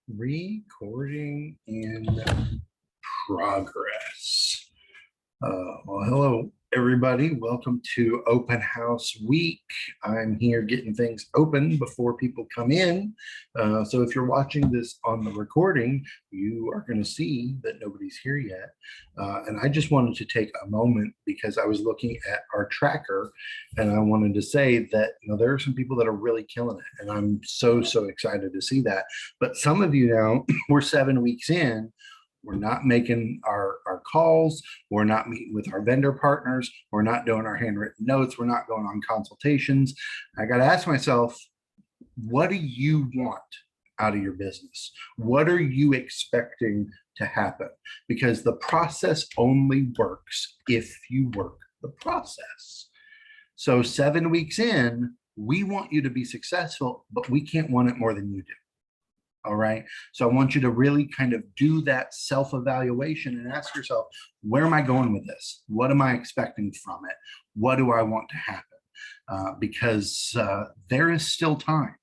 Recording in progress. Well, hello, everybody. Welcome to Open House Week. I'm here getting things open before people come in. So if you're watching this on the recording, you are going to see that nobody's here yet. And I just wanted to take a moment because I was looking at our tracker and I wanted to say that, there are some people that are really killing it. And I'm so excited to see that. But some of you now, we're 7 weeks in. We're not making our calls. We're not meeting with our vendor partners. We're not doing our handwritten notes. We're not going on consultations. I got to ask myself, what do you want out of your business? What are you expecting to happen? Because the process only works if you work the process. So 7 weeks in, we want you to be successful, but we can't want it more than you do. All right. So I want you to really kind of do that self-evaluation and ask yourself, where am I going with this? What am I expecting from it? What do I want to happen? Because there is still time,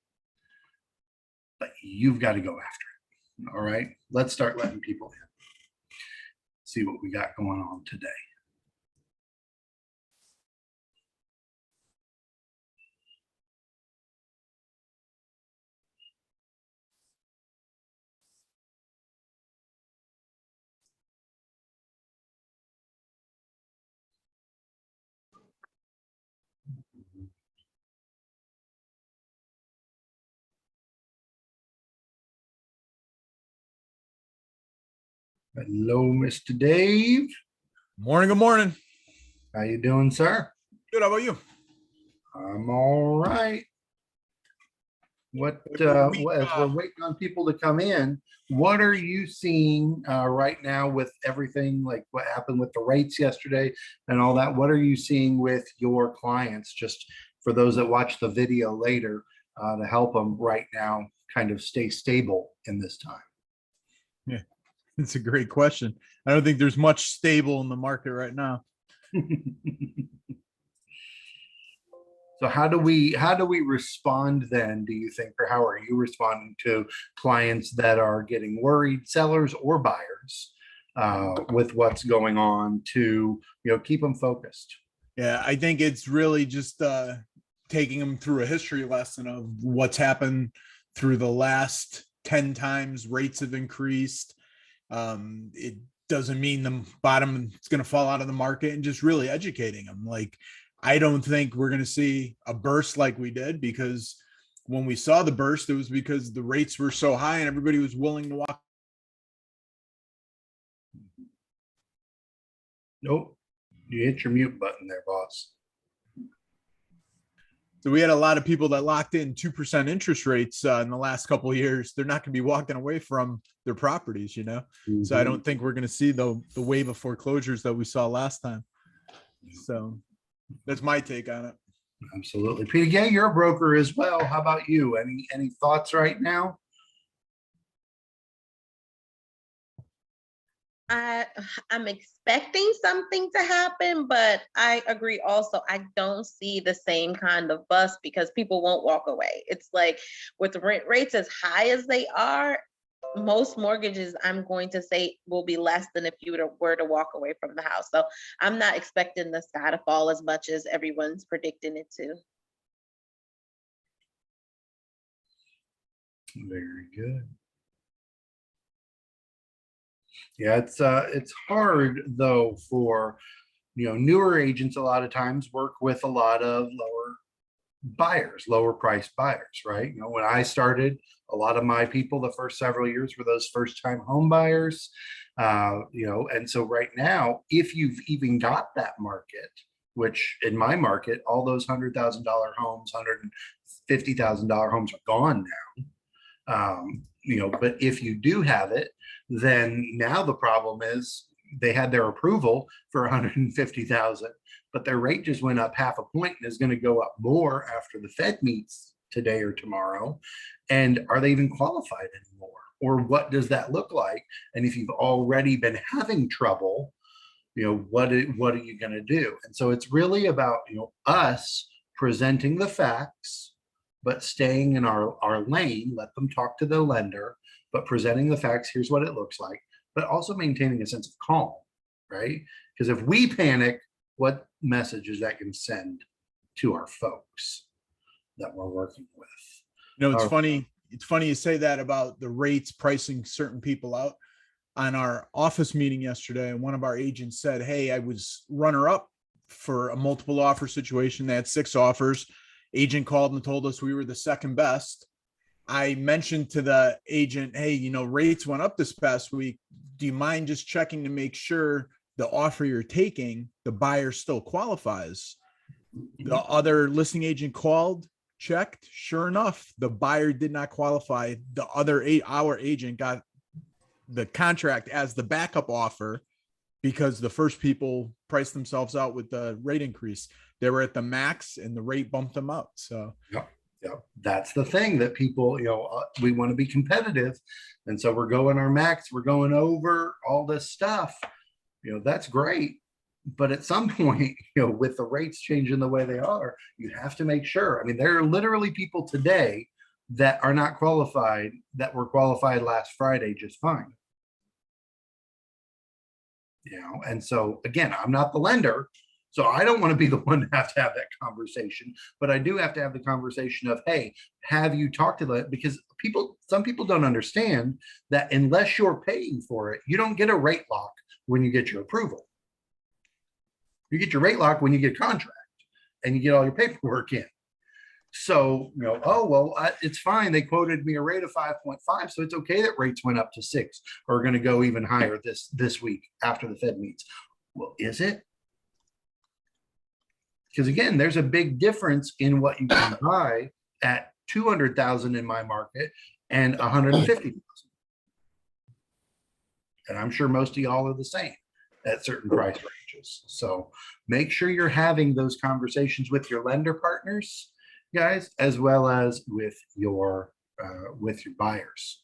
but you've got to go after it. All right. Let's start letting people in. See what we got going on today. Hello, Mr. Dave. Morning. Good morning. How you doing, sir? Good. How about you? I'm all right. As we're waiting on people to come in, what are you seeing right now with everything, like what happened with the rates yesterday and all that? What are you seeing with your clients, just for those that watch the video later, to help them right now kind of stay stable in this time? Yeah, it's a great question. I don't think there's much stable in the market right now. So how do we respond then, do you think, or how are you responding to clients that are getting worried, sellers or buyers, with what's going on to, keep them focused? Yeah, I think it's really just taking them through a history lesson of what's happened through the last 10 times rates have increased. It doesn't mean the bottom is going to fall out of the market, and just really educating them. Like, I don't think we're going to see a burst like we did, because when we saw the burst, it was because the rates were so high and everybody was willing to walk. Nope. You hit your mute button there, boss. So we had a lot of people that locked in 2% interest rates in the last couple of years. They're not going to be walking away from their properties, Mm-hmm. So I don't think we're going to see the wave of foreclosures that we saw last time. So that's my take on it. Absolutely. Peter, yeah, you're a broker as well. How about you? Any thoughts right now? I'm expecting something to happen, but I agree also. I don't see the same kind of bust because people won't walk away. It's like with rent rates as high as they are, most mortgages, I'm going to say, will be less than if you were to walk away from the house. So I'm not expecting the sky to fall as much as everyone's predicting it to. Very good. Yeah, it's hard though for newer agents. A lot of times work with a lot of lower priced buyers, right? When I started, a lot of my people the first several years were those first time home buyers, and so right now, if you've even got that market, which in my market, all those $100,000 homes, $150,000 homes are gone now. But if you do have it, then now the problem is they had their approval for 150,000, but their rate just went up half a point and is going to go up more after the Fed meets today or tomorrow. And are they even qualified anymore? Or what does that look like? And if you've already been having trouble, what are you going to do? And so it's really about, us presenting the facts, but staying in our lane, let them talk to the lender, but presenting the facts, here's what it looks like, but also maintaining a sense of calm, right? Because if we panic, what message is that going to send to our folks that we're working with? You know, it's Our- funny. It's funny you say that about the rates pricing certain people out. On our office meeting yesterday, and one of our agents said, "Hey, I was runner up for a multiple offer situation. They had 6 offers. Agent called and told us we were the second best." I mentioned to the agent, "Hey, you know, rates went up this past week. Do you mind just checking to make sure the offer you're taking, the buyer still qualifies?" The other listing agent called, checked. Sure enough, the buyer did not qualify. The other our agent got the contract as the backup offer because the first people priced themselves out with the rate increase. They were at the max and the rate bumped them up. So Yeah, that's the thing that people, we want to be competitive. And so we're going our max, we're going over all this stuff. That's great. But at some point, with the rates changing the way they are, you have to make sure. I mean, there are literally people today that are not qualified that were qualified last Friday just fine. And so again, I'm not the lender, so I don't want to be the one to have that conversation, but I do have to have the conversation of, hey, have you talked to that? Because some people don't understand that unless you're paying for it, you don't get a rate lock when you get your approval. You get your rate lock when you get a contract and you get all your paperwork in. So, it's fine. They quoted me a rate of 5.5. So it's okay that rates went up to 6 or are going to go even higher this week after the Fed meets. Well, is it? Because again, there's a big difference in what you can buy at 200,000 in my market and 150,000. And I'm sure most of y'all are the same at certain price ranges. So make sure you're having those conversations with your lender partners, guys, as well as with your buyers,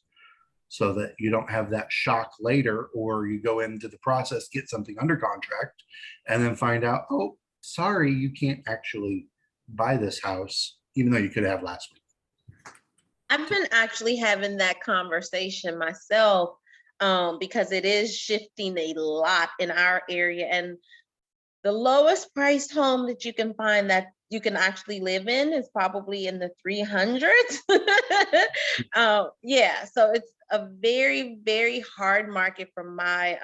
so that you don't have that shock later, or you go into the process, get something under contract, and then find out, oh, sorry, you can't actually buy this house, even though you could have last week. I've been actually having that conversation myself, because it is shifting a lot in our area, and the lowest priced home that you can find that you can actually live in is probably in the 300s. Yeah, so it's a very, very hard market for my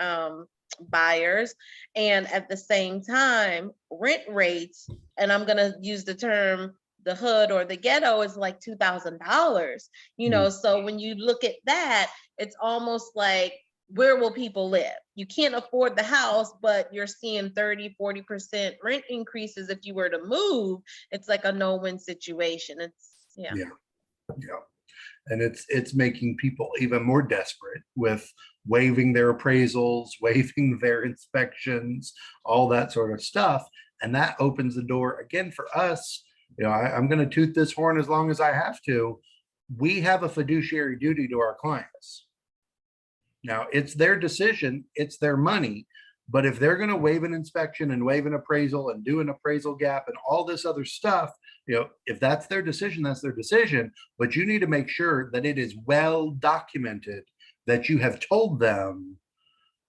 buyers. And at the same time, rent rates, and I'm going to use the term the hood or the ghetto, is like $2,000, so when you look at that, it's almost like, where will people live? You can't afford the house, but you're seeing 30-40% rent increases. If you were to move, it's like a no-win situation. Yeah. And it's making people even more desperate with waiving their appraisals, waiving their inspections, all that sort of stuff. And that opens the door again for us. I'm going to toot this horn as long as I have to. We have a fiduciary duty to our clients. Now, it's their decision, it's their money, but if they're going to waive an inspection and waive an appraisal and do an appraisal gap and all this other stuff, if that's their decision, that's their decision. But you need to make sure that it is well documented, that you have told them,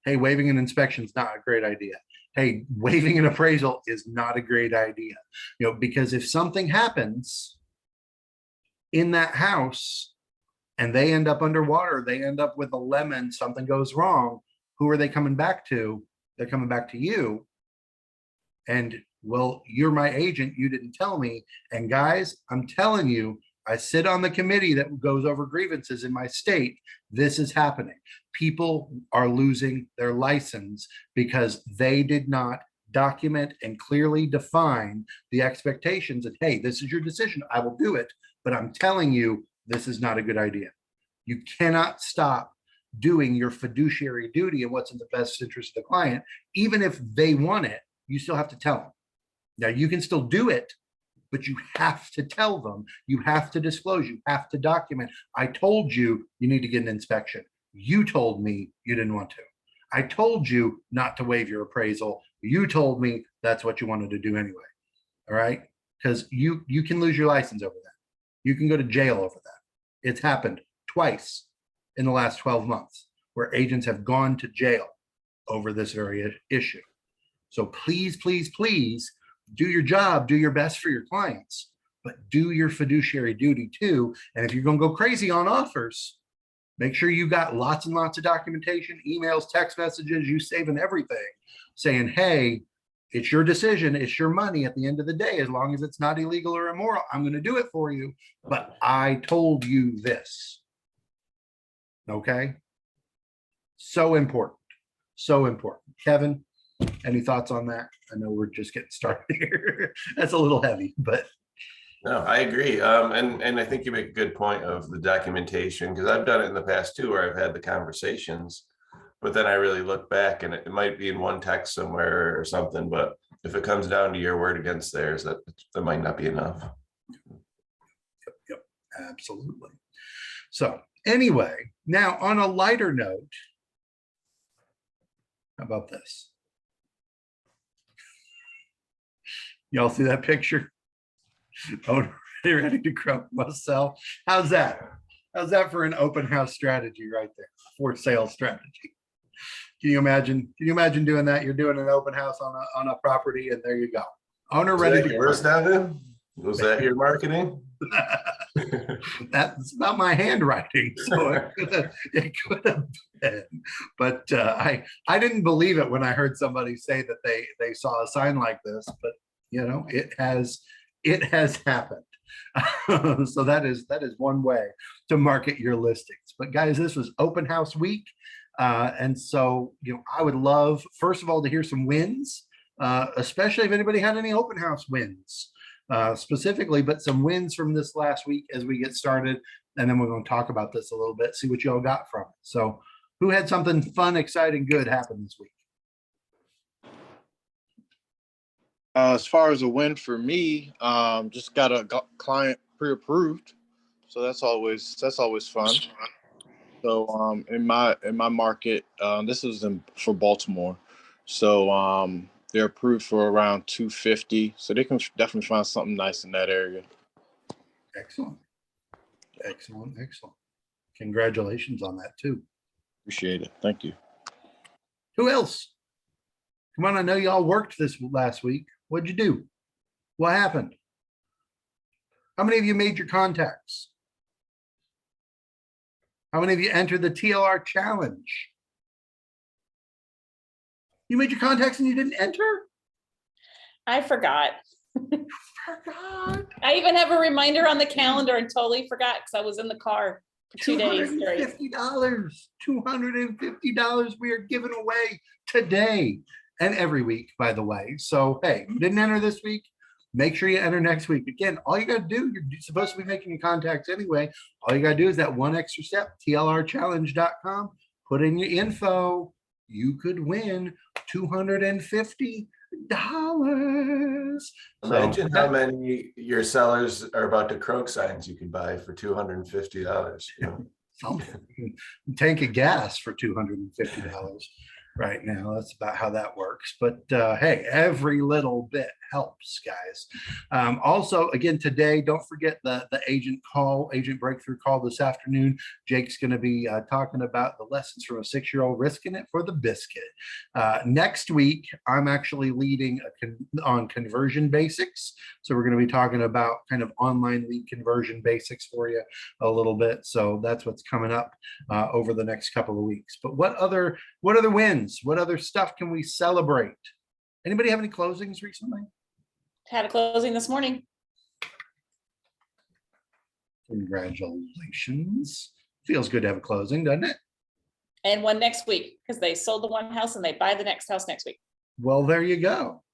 hey, waiving an inspection is not a great idea. Hey, waiving an appraisal is not a great idea. Because if something happens in that house, and they end up underwater, they end up with a lemon, something goes wrong, who are they coming back to? They're coming back to you. And, well, you're my agent, you didn't tell me. And guys, I'm telling you, I sit on the committee that goes over grievances in my state. This is happening. People are losing their license because they did not document and clearly define the expectations that, hey, this is your decision, I will do it, but I'm telling you, this is not a good idea. You cannot stop doing your fiduciary duty and what's in the best interest of the client. Even if they want it, you still have to tell them. Now, you can still do it, but you have to tell them. You have to disclose. You have to document. I told you you need to get an inspection. You told me you didn't want to. I told you not to waive your appraisal. You told me that's what you wanted to do anyway. All right? Because you can lose your license over that. You can go to jail over that. It's happened twice in the last 12 months where agents have gone to jail over this very issue. So please, please, please do your job, do your best for your clients, but do your fiduciary duty too. And if you're going to go crazy on offers, make sure you got lots and lots of documentation, emails, text messages, you saving everything saying, hey, it's your decision. It's your money at the end of the day. As long as it's not illegal or immoral, I'm going to do it for you. But I told you this. Okay. So important. So important. Kevin, any thoughts on that? I know we're just getting started here. That's a little heavy, but. No, I agree. And I think you make a good point of the documentation, because I've done it in the past too, where I've had the conversations, but then I really look back and it might be in one text somewhere or something, but if it comes down to your word against theirs, that might not be enough. Yep, absolutely. So anyway, now on a lighter note, how about this? Y'all see that picture? Oh, they're ready to crump must sell. How's that? How's that for an open house strategy right there? For sale strategy. Can you imagine? Can you imagine doing that? You're doing an open house on a property, and there you go. Owner ready to yours, Devin? Was that your marketing? That's about my handwriting, so it could have been. But I didn't believe it when I heard somebody say that they saw a sign like this. But you know, it has happened. So that is one way to market your listings. But guys, this was open house week. And so, you know, I would love, first of all, to hear some wins, especially if anybody had any open house wins specifically, but some wins from this last week as we get started. And then we're going to talk about this a little bit, see what y'all got from it. So who had something fun, exciting, good happen this week? As far as a win for me, just got a client pre-approved, so that's always fun. So in my market, this is for Baltimore, so they're approved for around 250, so they can definitely find something nice in that area. Excellent. Congratulations on that too. Appreciate it. Thank you. Who else? Come on, I know y'all worked this last week. What'd you do? What happened? How many of you made your contacts? How many of you entered the TLR challenge? You made your contacts and you didn't enter? I forgot. Forgot. I even have a reminder on the calendar and totally forgot because I was in the car for 2 days straight. $250 we are giving away today and every week, by the way. So, hey, didn't enter this week, make sure you enter next week. Again, all you got to do, you're supposed to be making your contacts anyway. All you got to do is that one extra step, tlrchallenge.com, put in your info. You could win $250. Imagine how many your sellers are about to croak signs you could buy for $250. You know? Something. Tank of gas for $250 right now. That's about how that works. But hey, every little bit helps, guys. Also, again, today, don't forget the agent breakthrough call this afternoon. Jake's going to be talking about the lessons from a 6-year-old risking it for the biscuit. Next week, I'm actually leading on conversion basics. So we're going to be talking about kind of online lead conversion basics for you a little bit. So that's what's coming up over the next couple of weeks. But what other wins? What other stuff can we celebrate? Anybody have any closings recently? Had a closing this morning. Congratulations. Feels good to have a closing, doesn't it? And one next week because they sold the one house and they buy the next house next week. Well, there you go.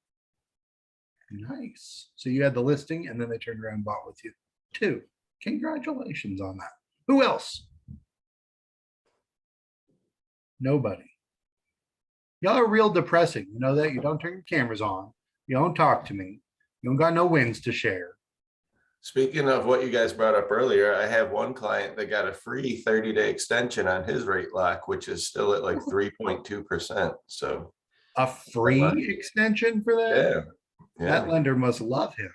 Nice. So you had the listing and then they turned around and bought with you too. Congratulations on that. Who else? Nobody. Y'all are real depressing. You know that? You don't turn your cameras on. You don't talk to me. You don't got no wins to share. Speaking of what you guys brought up earlier, I have one client that got a free 30-day extension on his rate lock, which is still at like 3.2%. So a free extension for that? Yeah. That lender must love him.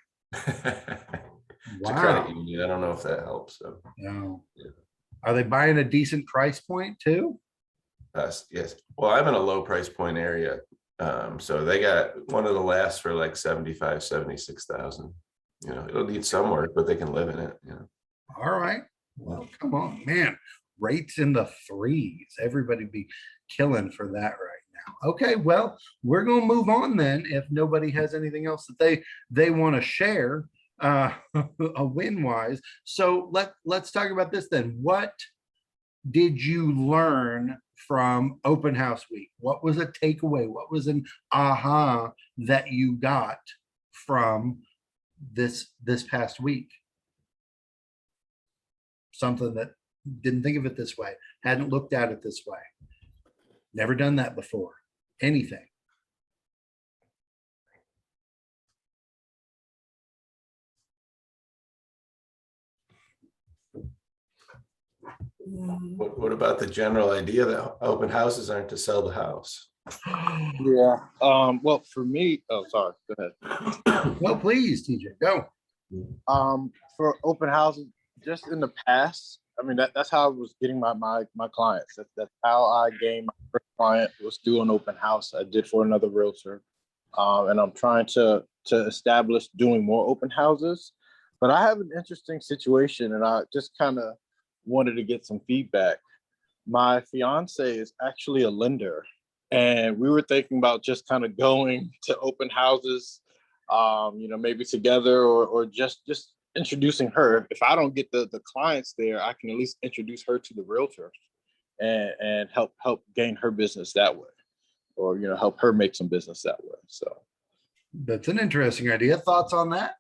It's a credit Wow. union. I don't know if that helps. So, No. Yeah. Are they buying a decent price point too? yes. Well, I'm in a low price point area. So they got one of the last for like 75, 76,000. You know, it'll need some work, but they can live in it. You know. All right. Well, come on, man. Rates in the threes. Everybody be killing for that right now. Okay, well, we're gonna move on then. If nobody has anything else that they want to share, a win wise. So let's talk about this then. What did you learn from open house week? What was a takeaway? What was an aha that you got from this past week? Something that didn't think of it this way, hadn't looked at it this way, never done that before, anything. What about the general idea that open houses aren't to sell the house? Yeah. Well, for me, oh, sorry. Go ahead. No, please, TJ, go. For open houses, just in the past, I mean, that's how I was getting my clients. That's how I gained my first client, was through an open house I did for another realtor. And I'm trying to establish doing more open houses. But I have an interesting situation, and I just kind of wanted to get some feedback. My fiance is actually a lender, and we were thinking about just kind of going to open houses, maybe together, or just introducing her. If I don't get the clients there, I can at least introduce her to the realtor and help gain her business that way, or help her make some business that way. So That's an interesting idea. Thoughts on that?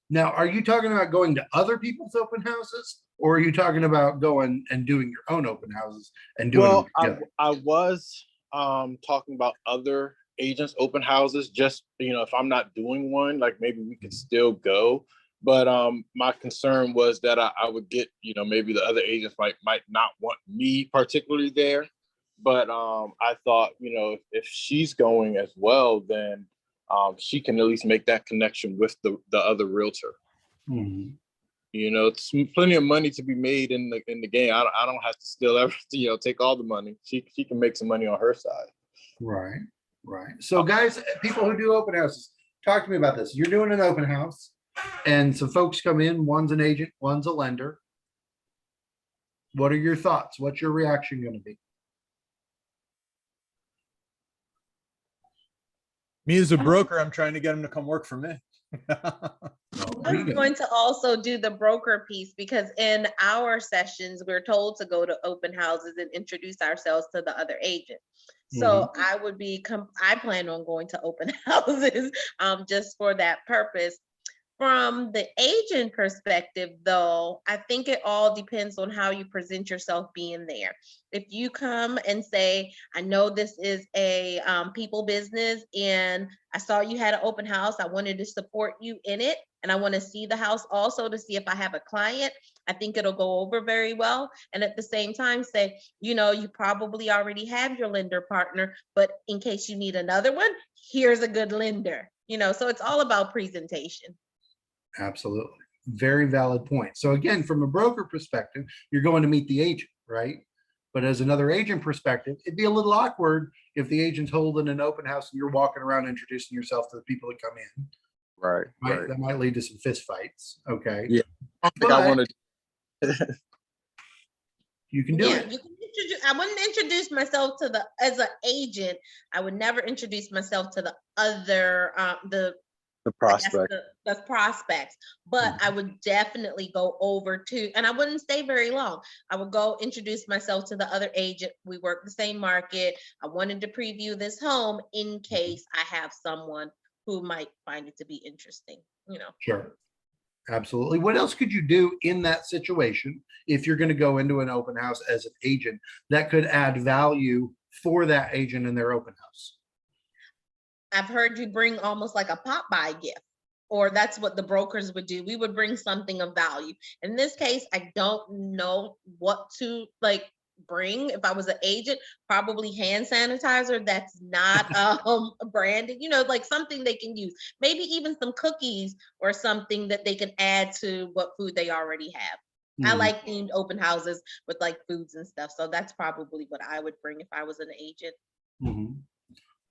Now, are you talking about going to other people's open houses, or are you talking about going and doing your own open houses and doing well, them together? I was talking about other agents open houses, just if I'm not doing one, like maybe we could still go. But my concern was that I would get, maybe the other agents might not want me particularly there. But I thought, if she's going as well, then she can at least make that connection with the other realtor. Mhm. It's plenty of money to be made in the game. I don't have to still ever, take all the money. She can make some money on her side. Right, right. So guys, people who do open houses, talk to me about this. You're doing an open house and some folks come in, one's an agent, one's a lender. What are your thoughts? What's your reaction going to be? Me as a broker, I'm trying to get them to come work for me. I was going to also do the broker piece, because in our sessions, we're told to go to open houses and introduce ourselves to the other agent. So I would I plan on going to open houses just for that purpose. From the agent perspective, though, I think it all depends on how you present yourself being there. If you come and say, I know this is a people business and I saw you had an open house, I wanted to support you in it, and I want to see the house also to see if I have a client, I think it'll go over very well. And at the same time say, you probably already have your lender partner, but in case you need another one, here's a good lender. So it's all about presentation. Absolutely. Very valid point. So again, from a broker perspective, you're going to meet the agent, right? But as another agent perspective, it'd be a little awkward if the agent's holding an open house and you're walking around introducing yourself to the people that come in. Right. That might lead to some fist fights. Okay. Yeah. I think I want to. You can do it. You can I wouldn't introduce myself as an agent. I would never introduce myself to the other, the prospect. The prospects, but I would definitely go over to, and I wouldn't stay very long. I would go introduce myself to the other agent. We work the same market. I wanted to preview this home in case I have someone who might find it to be interesting, Sure. Absolutely. What else could you do in that situation if you're going to go into an open house as an agent that could add value for that agent in their open house? I've heard you bring almost like a pop-by gift, or that's what the brokers would do. We would bring something of value. In this case, I don't know what to bring if I was an agent, probably hand sanitizer that's not branded, like something they can use. Maybe even some cookies or something that they can add to what food they already have. I Mhm. like themed open houses with like foods and stuff. So that's probably what I would bring if I was an agent. Mhm.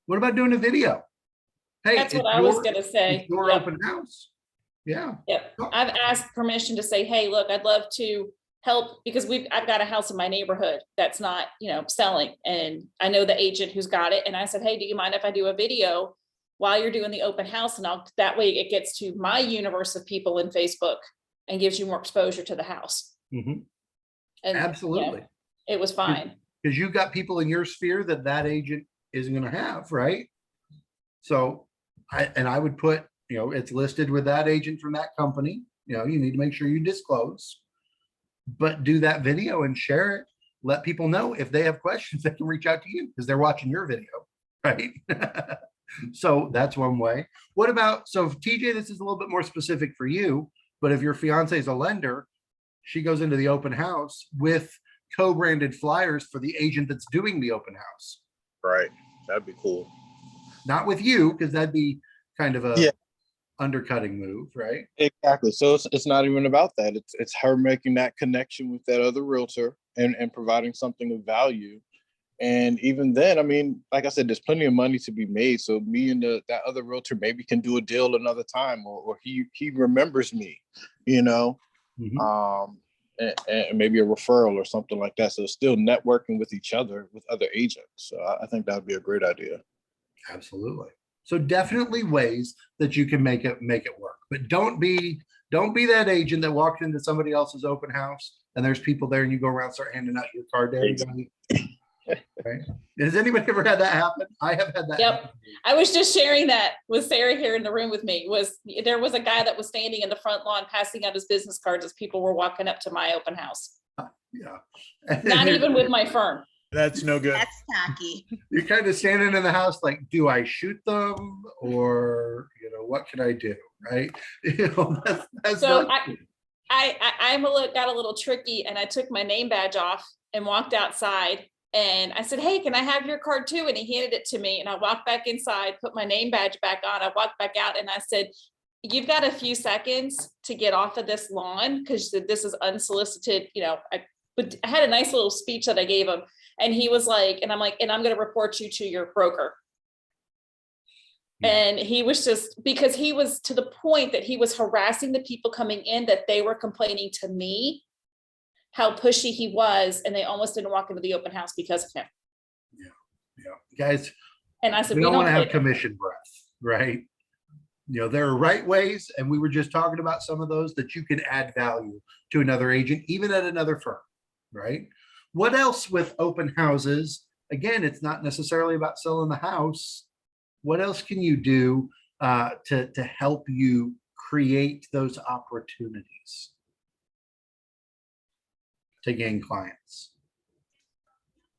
What about doing a video? Hey, That's what it's I was your- gonna it's say. your Yep. open house. Yeah. Yep. I've asked permission to say, hey, look, I'd love to help because I've got a house in my neighborhood that's not, selling. And I know the agent who's got it. And I said, hey, do you mind if I do a video while you're doing the open house? And that way it gets to my universe of people in Facebook and gives you more exposure to the house. Mhm. And Absolutely. it was fine. Because you've got people in your sphere that agent isn't going to have, right? So I would put, it's listed with that agent from that company. You need to make sure you disclose, but do that video and share it. Let people know if they have questions, they can reach out to you because they're watching your video, right? So that's one way. What about, so TJ, this is a little bit more specific for you, but if your fiance is a lender, she goes into the open house with co-branded flyers for the agent that's doing the open house. Right. That'd be cool. Not with you, because that'd be kind of a Yeah. undercutting move, right? Exactly. So it's not even about that. It's her making that connection with that other realtor and providing something of value. And even then, I mean, like I said, there's plenty of money to be made. So me and that other realtor maybe can do a deal another time, or he remembers me, Mhm. and maybe a referral or something like that. So still networking with each other, with other agents. So I think that would be a great idea. Absolutely. So definitely ways that you can make it work, but don't be that agent that walks into somebody else's open house and there's people there and you go around and start handing out your card to everybody. Right? Has anybody ever had that happen? I have had that. Yep. happen. I was just sharing that with Sarah here in the room with me. There was a guy that was standing in the front lawn passing out his business cards as people were walking up to my open house. Yeah. Not even with my firm. That's no good. That's tacky. You're kind of standing in the house like, do I shoot them or what can I do? Right? That's So not I got a little tricky and I took my name badge off and walked outside and I said, hey, can I have your card too? And he handed it to me and I walked back inside, put my name badge back on. I walked back out and I said, you've got a few seconds to get off of this lawn because this is unsolicited. I had a nice little speech that I gave him. And he was like, and I'm like, and I'm going to report you to your broker. And he was just, because he was to the point that he was harassing the people coming in, that they were complaining to me how pushy he was, and they almost didn't walk into the open house because of him. Yeah. Guys, And I said, we don't want to have play- commission breath, right? There are right ways, and we were just talking about some of those that you can add value to another agent, even at another firm, right? What else with open houses? Again, it's not necessarily about selling the house. What else can you do to help you create those opportunities to gain clients?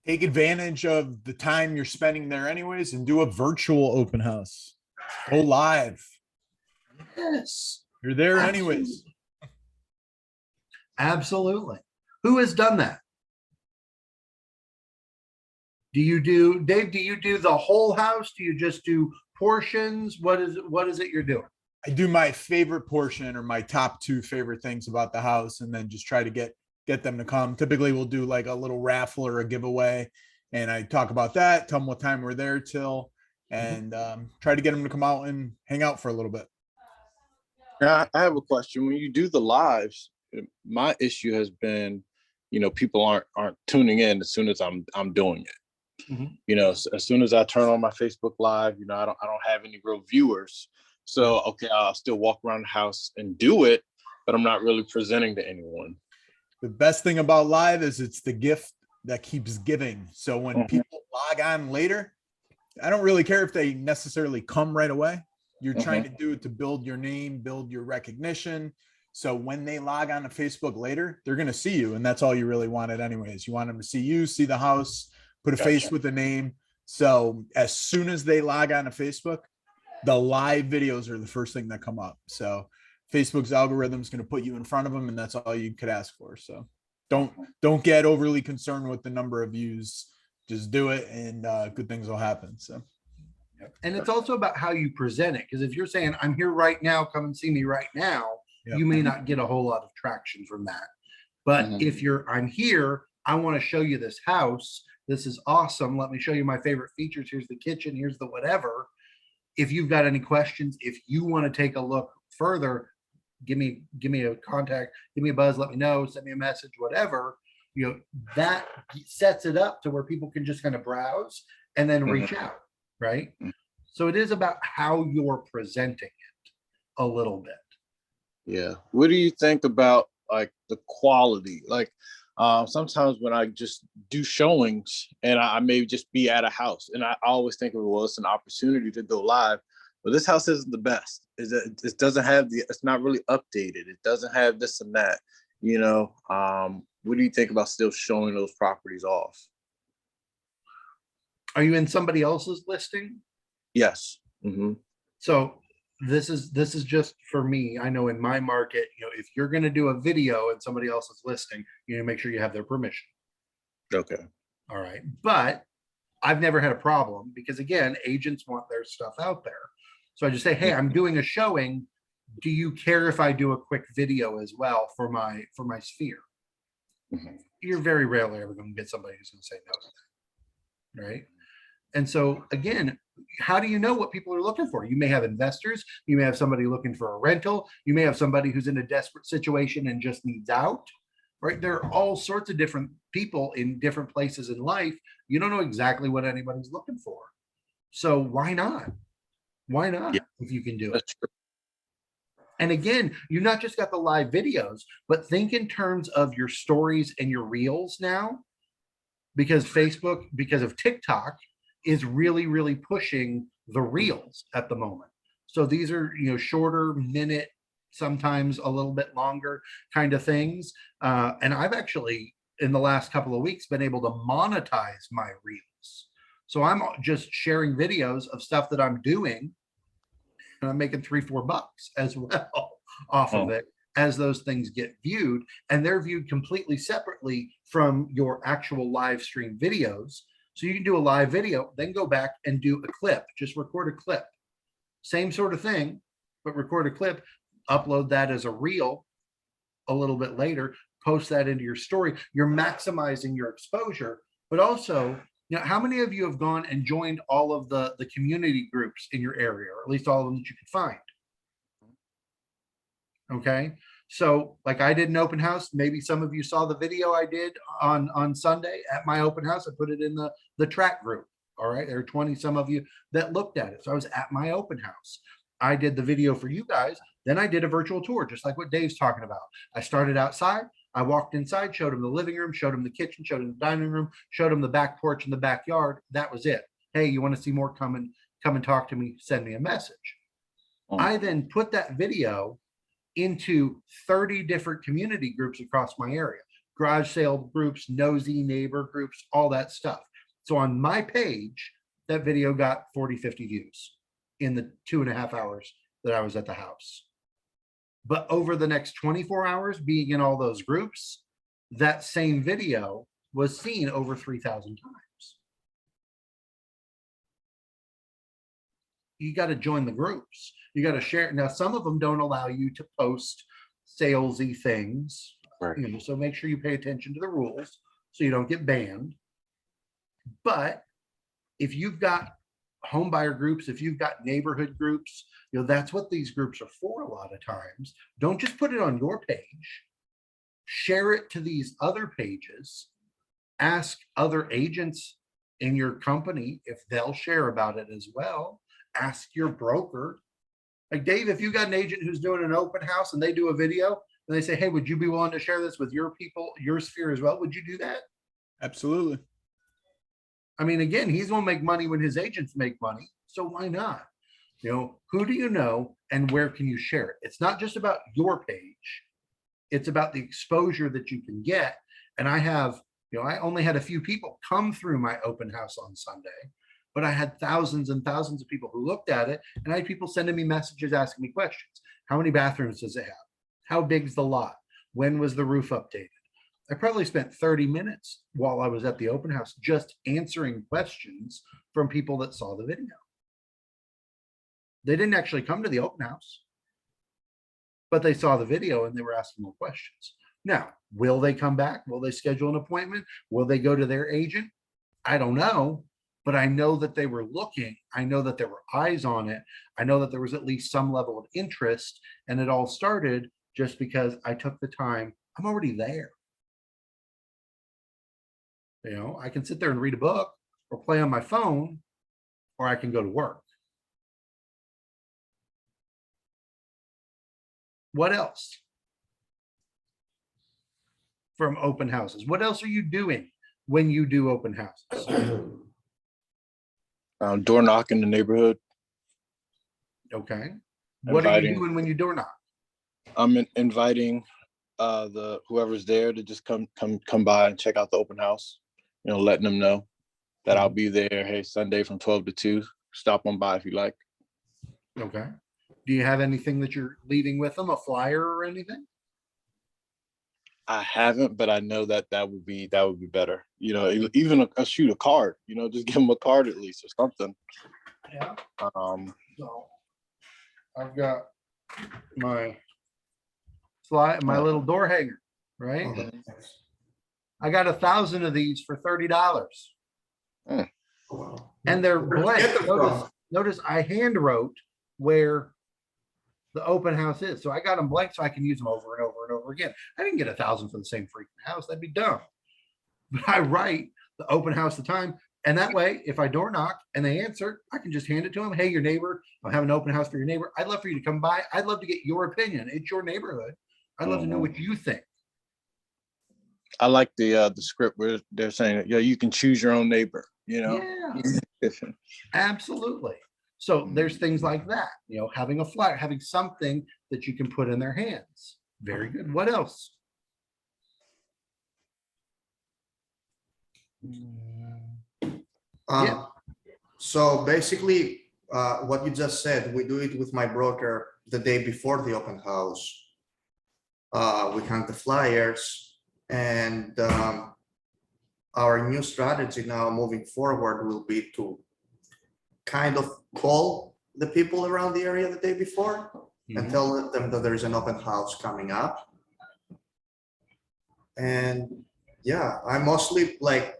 Take advantage of the time you're spending there anyways and do a virtual open house. Go live. Yes. You're there anyways. Absolutely. Who has done that? Dave, do you do the whole house? Do you just do portions? What is it you're doing? I do my favorite portion or my top 2 favorite things about the house and then just try to get them to come. Typically we'll do like a little raffle or a giveaway and I talk about that, tell them what time we're there till, and try to get them to come out and hang out for a little bit. Now, I have a question. When you do the lives, my issue has been, people aren't tuning in as soon as I'm doing it. As soon as I turn on my Facebook Live, I don't have any real viewers. So, okay, I'll still walk around the house and do it, but I'm not really presenting to anyone. The best thing about live is it's the gift that keeps giving. So when people log on later, I don't really care if they necessarily come right away. You're trying to do it to build your name, build your recognition. So when they log on to Facebook later, they're going to see you. And that's all you really wanted anyways. You want them to see you, see the house, put a face with a name. So as soon as they log on to Facebook, the live videos are the first thing that come up. So Facebook's algorithm is going to put you in front of them, and that's all you could ask for. So don't get overly concerned with the number of views. Just do it, and good things will happen. So. And it's also about how you present it. Because if you're saying, I'm here right now, come and see me right now, Yeah. you may not get a whole lot of traction from that. But Mhm. if you're, I'm here, I want to show you this house. This is awesome. Let me show you my favorite features. Here's the kitchen. Here's the whatever. If you've got any questions, if you want to take a look further, give me a contact, give me a buzz, let me know, send me a message, whatever. You know, that sets it up to where people can just kind of browse and then reach out, right? Mhm. So it is about how you're presenting it a little bit. Yeah. What do you think about like the quality? Like sometimes when I just do showings and I may just be at a house and I always think of, well, it's an opportunity to go live, but this house isn't the best. It doesn't have it's not really updated. It doesn't have this and that, you know. What do you think about still showing those properties off? Are you in somebody else's listing? Yes. Mm-hmm. So this is just for me. I know in my market, you know, if you're going to do a video and somebody else is listing, you need to make sure you have their permission. Okay. All right. But I've never had a problem because again, agents want their stuff out there. So I just say, hey, I'm doing a showing. Do you care if I do a quick video as well for my sphere? Mhm. You're very rarely ever going to get somebody who's going to say no to that. Right. And so again, how do you know what people are looking for? You may have investors, you may have somebody looking for a rental, you may have somebody who's in a desperate situation and just needs out, right? There are all sorts of different people in different places in life. You don't know exactly what anybody's looking for. So why not? Why not? Yeah. If you can do it. That's true. And again, you not just got the live videos, but think in terms of your stories and your reels now, because Facebook, because of TikTok, is really, really pushing the reels at the moment. So these are, you know, shorter minute, sometimes a little bit longer kind of things. And I've actually, in the last couple of weeks, been able to monetize my reels. So I'm just sharing videos of stuff that I'm doing, and I'm making $3-4 as well off of it as those things get viewed. And they're viewed completely separately from your actual live stream videos. So you can do a live video, then go back and do a clip, just record a clip. Same sort of thing, but record a clip, upload that as a reel a little bit later, post that into your story. You're maximizing your exposure, but also, you know, how many of you have gone and joined all of the community groups in your area, or at least all of them that you can find? Okay. So like I did an open house. Maybe some of you saw the video I did on Sunday at my open house. I put it in the track group. All right. There are 20 some of you that looked at it. So I was at my open house. I did the video for you guys. Then I did a virtual tour, just like what Dave's talking about. I started outside. I walked inside, showed him the living room, showed him the kitchen, showed him the dining room, showed him the back porch and the backyard. That was it. Hey, you want to see more? Come and talk to me. Send me a message. I then put that video into 30 different community groups across my area, garage sale groups, nosy neighbor groups, all that stuff. So on my page, that video got 40, 50 views in the 2.5 hours that I was at the house. But over the next 24 hours being in all those groups, that same video was seen over 3,000 times. You got to join the groups. You got to share. Now, some of them don't allow you to post salesy things, Right. you know, so make sure you pay attention to the rules so you don't get banned. But if you've got home buyer groups, if you've got neighborhood groups, you know, that's what these groups are for a lot of times. Don't just put it on your page. Share it to these other pages. Ask other agents in your company if they'll share about it as well. Ask your broker. Like Dave, if you got an agent who's doing an open house and they do a video and they say, hey, would you be willing to share this with your people, your sphere as well? Would you do that? Absolutely. I mean, again, he's going to make money when his agents make money. So why not? You know, who do you know and where can you share it? It's not just about your page. It's about the exposure that you can get. And I have, you know, I only had a few people come through my open house on Sunday, but I had thousands and thousands of people who looked at it. And I had people sending me messages, asking me questions. How many bathrooms does it have? How big's the lot? When was the roof updated? I probably spent 30 minutes while I was at the open house just answering questions from people that saw the video. They didn't actually come to the open house, but they saw the video and they were asking more questions. Now, will they come back? Will they schedule an appointment? Will they go to their agent? I don't know, but I know that they were looking. I know that there were eyes on it. I know that there was at least some level of interest, and it all started just because I took the time. I'm already there. You know, I can sit there and read a book or play on my phone, or I can go to work. What else? From open houses. What else are you doing when you do open houses? Door knock in the neighborhood. Okay. What are you Inviting. doing when you door knock? I'm inviting the whoever's there to just come by and check out the open house. You know, letting them know that I'll be there. Hey, Sunday from 12 to 2. Stop on by if you like. Okay. Do you have anything that you're leaving with them, a flyer or anything? I haven't, but I know that would be better. You know, even a shoot a card. You know, just give them a card at least or something. Yeah. So I've got my slide, my little door hanger, right? I got 1,000 of these for $30. And they're blank. Notice I hand wrote where the open house is. So I got them blank so I can use them over and over and over again. I didn't get 1,000 for the same freaking house. That'd be dumb. But I write the open house the time. And that way, if I door knock and they answer, I can just hand it to them. Hey, your neighbor, I'll have an open house for your neighbor. I'd love for you to come by. I'd love to get your opinion. It's your neighborhood. I'd love to know what you think. I like the script where they're saying, yeah, you can choose your own neighbor. You know. Yeah, absolutely. So there's things like that, you know, having a flyer, having something that you can put in their hands. Very good. What else? Yeah. So basically, what you just said, we do it with my broker the day before the open house. We hang the flyers, and our new strategy now moving forward will be to kind of call the people around the area the day before and tell them that there's an open house coming up. And yeah, I mostly like,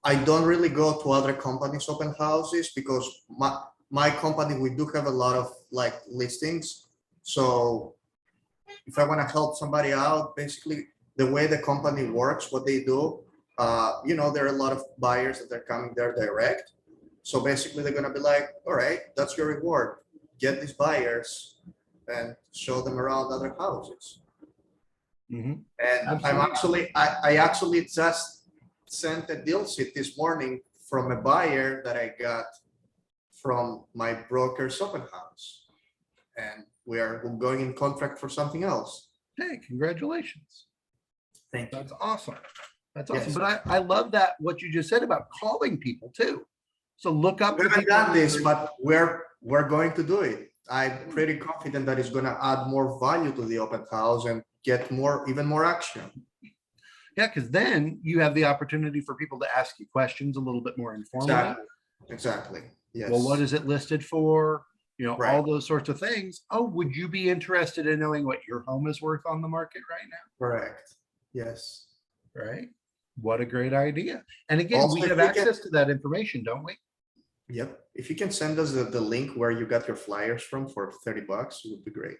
I don't really go to other companies' open houses because my company, we do have a lot of like listings. So if I want to help somebody out, basically the way the company works, what they do, you know, there are a lot of buyers that are coming there direct. So basically they're going to be like, all right, that's your reward. Get these buyers and show them around other houses. And I actually just sent a deal sheet this morning from a buyer that I got from my broker's open house. And we're going in contract for something else. Hey, congratulations. Thank you. That's awesome. That's awesome. Yes. But I love that what you just said about calling people too. So look up. We haven't done this, but we're going to do it. I'm pretty confident that it's going to add more value to the open house and get even more action. Yeah, because then you have the opportunity for people to ask you questions a little bit more informally. Exactly. Yes. Well, what is it listed for? You know, all Right. those sorts of things. Oh, would you be interested in knowing what your home is worth on the market right now? Correct. Yes. Right? What a great idea. And again, Also, we if have we get- access to that information, don't we? Yep. If you can send us the link where you got your flyers from for $30, it would be great.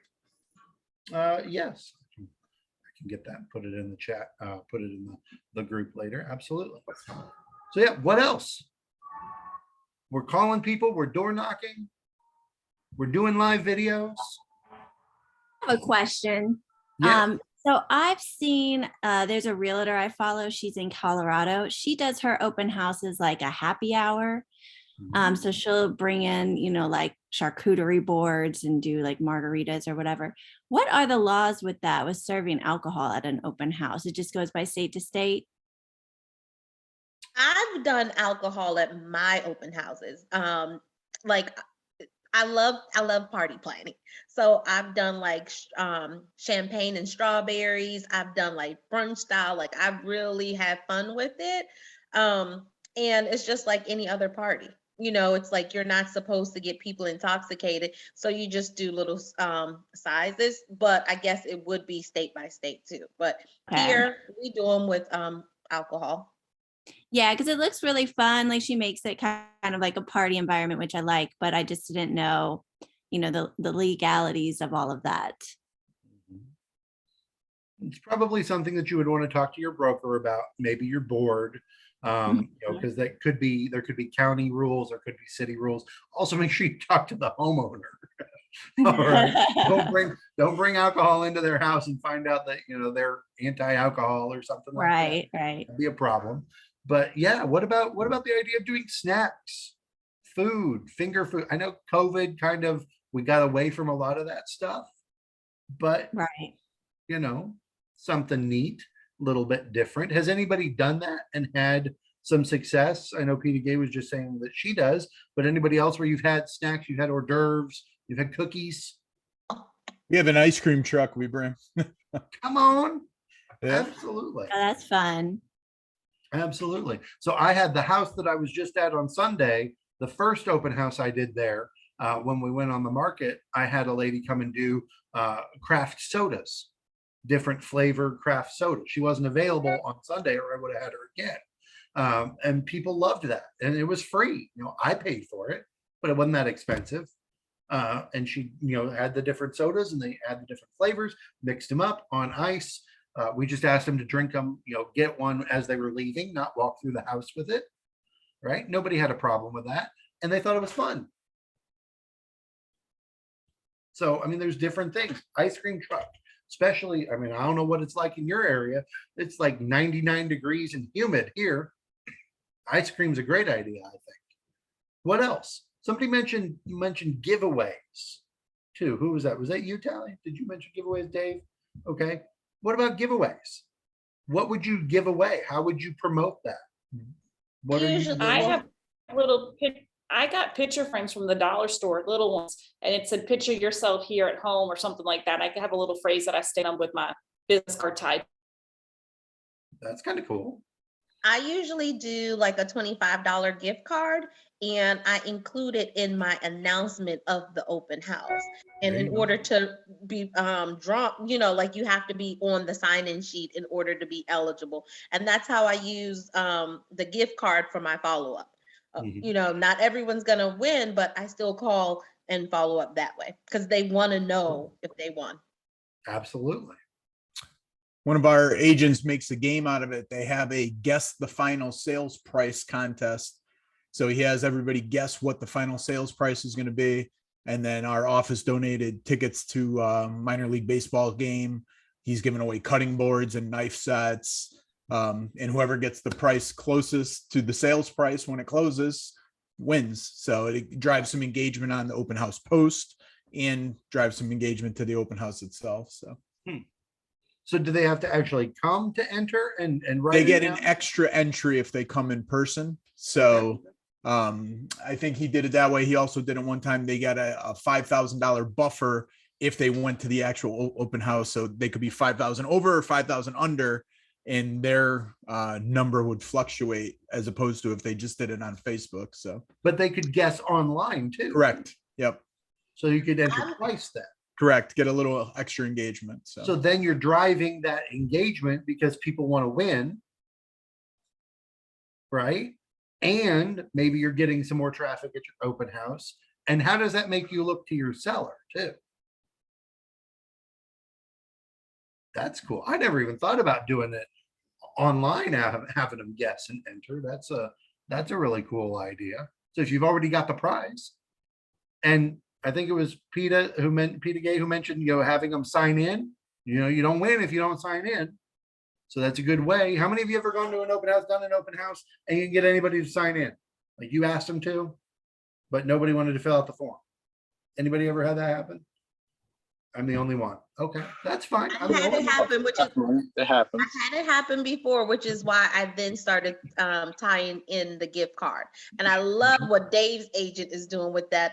Yes. I can get that, put it in the chat, put it in the group later. Absolutely. So yeah, what else? We're calling people, we're door knocking, we're doing live videos. I have a question. Yeah. So I've seen there's a realtor I follow. She's in Colorado. She does her open houses like a happy hour. So she'll bring in, you know, like charcuterie boards and do like margaritas or whatever. What are the laws with that, with serving alcohol at an open house? It just goes by state to state. I've done alcohol at my open houses. Like I love party planning. So I've done like champagne and strawberries. I've done like brunch style. Like I really have fun with it. And it's just like any other party. It's like you're not supposed to get people intoxicated, so you just do little sizes. But I guess it would be state by state too. But Okay. here we do them with alcohol. Yeah, because it looks really fun. Like she makes it kind of like a party environment, which I like, but I just didn't know, the legalities of all of that. It's probably something that you would want to talk to your broker about. Maybe your board, because there could be county rules, there could be city rules. Also, make sure you talk to the homeowner. All right. Don't bring alcohol into their house and find out that they're anti-alcohol or something like that. Right. That'd be a problem. But yeah, what about the idea of doing snacks, food, finger food? I know COVID we got away from a lot of that stuff, but Right. something neat, a little bit different. Has anybody done that and had some success? I know Peter Gay was just saying that she does, but anybody else where you've had snacks, you've had hors d'oeuvres, you've had cookies? We have an ice cream truck we bring. Come on. Yeah. Absolutely. Oh, that's fun. Absolutely. So I had the house that I was just at on Sunday, the first open house I did there, when we went on the market, I had a lady come and do craft sodas, different flavor craft soda. She wasn't available on Sunday or I would have had her again. And people loved that. And it was free. I paid for it, but it wasn't that expensive. And she, had the different sodas and they had the different flavors, mixed them up on ice. We just asked them to drink them, get one as they were leaving, not walk through the house with it. Right? Nobody had a problem with that. And they thought it was fun. So, there's different things. Ice cream truck, especially, I don't know what it's like in your area. It's like 99 degrees and humid here. Ice cream's a great idea, I think. What else? Somebody mentioned giveaways too. Who was that? Was that you, Tally? Did you mention giveaways, Dave? Okay. What about giveaways? What would you give away? How would you promote that? What are you Usually- giving I away? have I got picture frames from the dollar store, little ones, and it said picture yourself here at home or something like that. I have a little phrase that I stand on with my business card tied. That's kind of cool. I usually do like a $25 gift card and I include it in my announcement of the open house. And There in you go. order to be drawn, like you have to be on the sign-in sheet in order to be eligible. And that's how I use the gift card for my follow-up. Mhm. Not everyone's gonna win, but I still call and follow up that way because they want to know if they won. Absolutely. One of our agents makes a game out of it. They have a guess the final sales price contest. So he has everybody guess what the final sales price is going to be. And then our office donated tickets to a minor league baseball game. He's giving away cutting boards and knife sets. And whoever gets the price closest to the sales price when it closes wins. So it drives some engagement on the open house post and drives some engagement to the open house itself. So So do they have to actually come to enter and write? they it get an down? extra entry if they come in person. So I think he did it that way. He also did it one time. They got a $5,000 buffer if they went to the actual open house. So they could be 5,000 over or 5,000 under, and their number would fluctuate as opposed to if they just did it on Facebook. So But they could guess online too. correct. Yep. So you could enter I'm- twice then. Correct. Get a little extra engagement. So then you're driving that engagement because people want to win. Right? And maybe you're getting some more traffic at your open house. And how does that make you look to your seller too? That's cool. I never even thought about doing it online, having them guess and enter. That's a really cool idea. So if you've already got the prize, and I think it was Peter Gay who mentioned, having them sign in. You don't win if you don't sign in. So that's a good way. How many of you ever gone to an open house, done an open house, and you can get anybody to sign in? Like you asked them to, but nobody wanted to fill out the form. Anybody ever had that happen? I'm the only one. Okay, that's fine. I I'm the had only it one. happen, which is It happens. I had it happen before, which is why I then started tying in the gift card. And I love what Dave's agent is doing with that